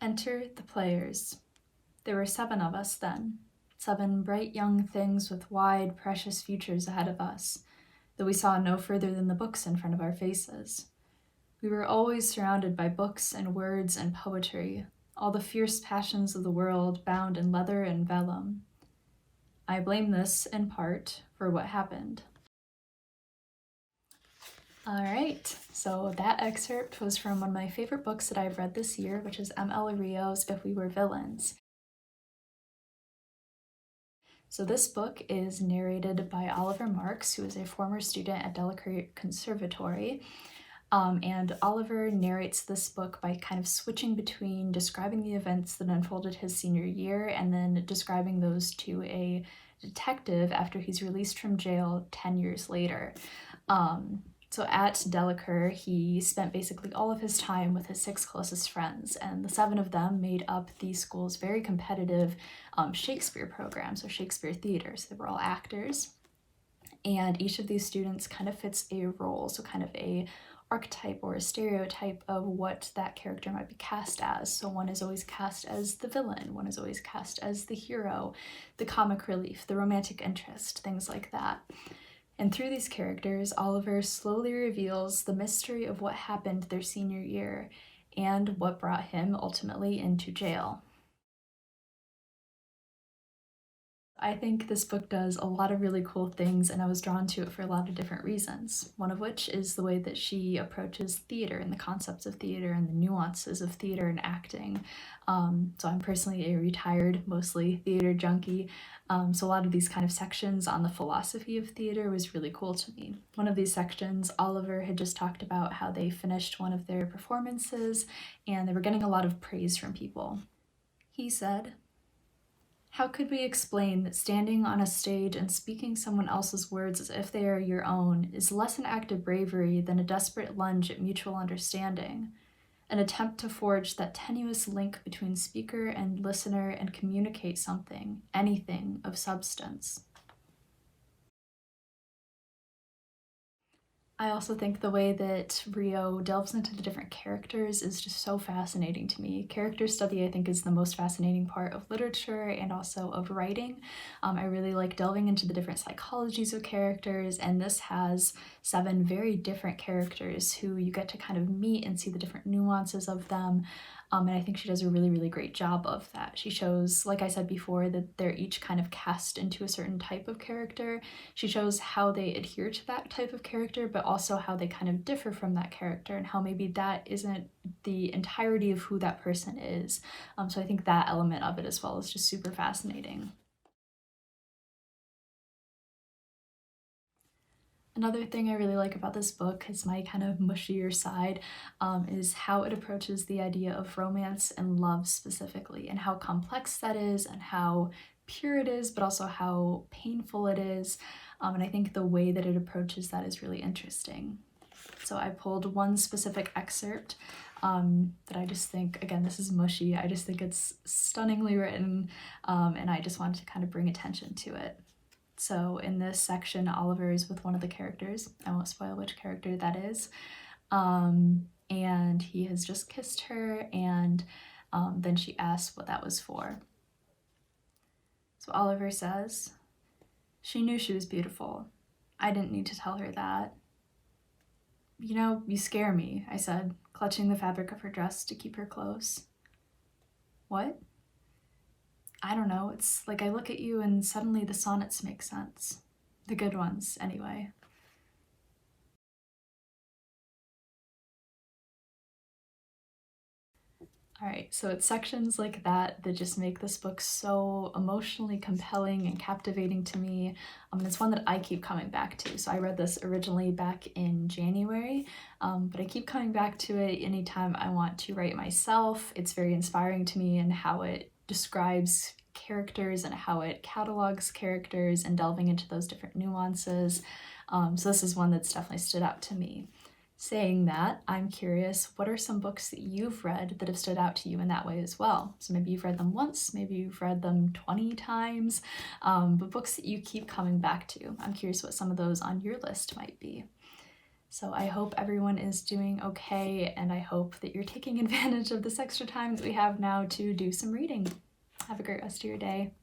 Enter the players. There were 7 of us then, 7 bright young things with wide, precious futures ahead of us, though we saw no further than the books in front of our faces. We were always surrounded by books and words and poetry, all the fierce passions of the world bound in leather and vellum. I blame this, in part, for what happened. All right, so that excerpt was from one of my favorite books that I've read this year, which is M.L. Rios' If We Were Villains. So this book is narrated by Oliver Marks, who is a former student at Delacour Conservatory. And Oliver narrates this book by kind of switching between describing the events that unfolded his senior year and then describing those to a detective after he's released from jail 10 years later. So at Delacour, he spent basically all of his time with his 6 closest friends, and the 7 of them made up the school's very competitive Shakespeare program, so Shakespeare theater. So they were all actors, and each of these students kind of fits a role, so kind of a archetype or a stereotype of what that character might be cast as. So one is always cast as the villain, one is always cast as the hero, the comic relief, the romantic interest, things like that. And through these characters, Oliver slowly reveals the mystery of what happened their senior year and what brought him ultimately into jail. I think this book does a lot of really cool things, and I was drawn to it for a lot of different reasons. One of which is the way that she approaches theater and the concepts of theater and the nuances of theater and acting. So I'm personally a retired, mostly theater junkie, so a lot of these kind of sections on the philosophy of theater was really cool to me. One of these sections, Oliver had just talked about how they finished one of their performances and they were getting a lot of praise from people. He said, "How could we explain that standing on a stage and speaking someone else's words as if they are your own is less an act of bravery than a desperate lunge at mutual understanding, an attempt to forge that tenuous link between speaker and listener and communicate something, anything of substance?" I also think the way that Rio delves into the different characters is just so fascinating to me. Character study, I think, is the most fascinating part of literature and also of writing. I really like delving into the different psychologies of characters, and this has 7 very different characters who you get to kind of meet and see the different nuances of them. And I think she does a really, really great job of that. She shows, like I said before, that they're each kind of cast into a certain type of character. She shows how they adhere to that type of character, but also how they kind of differ from that character and how maybe that isn't the entirety of who that person is. So I think that element of it as well is just super fascinating. Another thing I really like about this book is my kind of mushier side, is how it approaches the idea of romance and love specifically, and how complex that is, and how pure it is, but also how painful it is. And I think the way that it approaches that is really interesting. So I pulled one specific excerpt that I just think, again, this is mushy, I just think it's stunningly written, and I just wanted to kind of bring attention to it. So in this section, Oliver is with one of the characters. I won't spoil which character that is. And he has just kissed her, and then she asks what that was for. So Oliver says, "She knew she was beautiful. I didn't need to tell her that." "You know, you scare me," I said, clutching the fabric of her dress to keep her close. "What?" "I don't know, it's like I look at you and suddenly the sonnets make sense. The good ones, anyway." Alright, so it's sections like that that just make this book so emotionally compelling and captivating to me. And it's one that I keep coming back to. So I read this originally back in January, but I keep coming back to it anytime I want to write myself. It's very inspiring to me in how it describes characters and how it catalogs characters and delving into those different nuances. So this is one that's definitely stood out to me. Saying that, I'm curious, what are some books that you've read that have stood out to you in that way as well? So maybe you've read them once, maybe you've read them 20 times, but books that you keep coming back to. I'm curious what some of those on your list might be. So I hope everyone is doing okay, and I hope that you're taking advantage of this extra time that we have now to do some reading. Have a great rest of your day.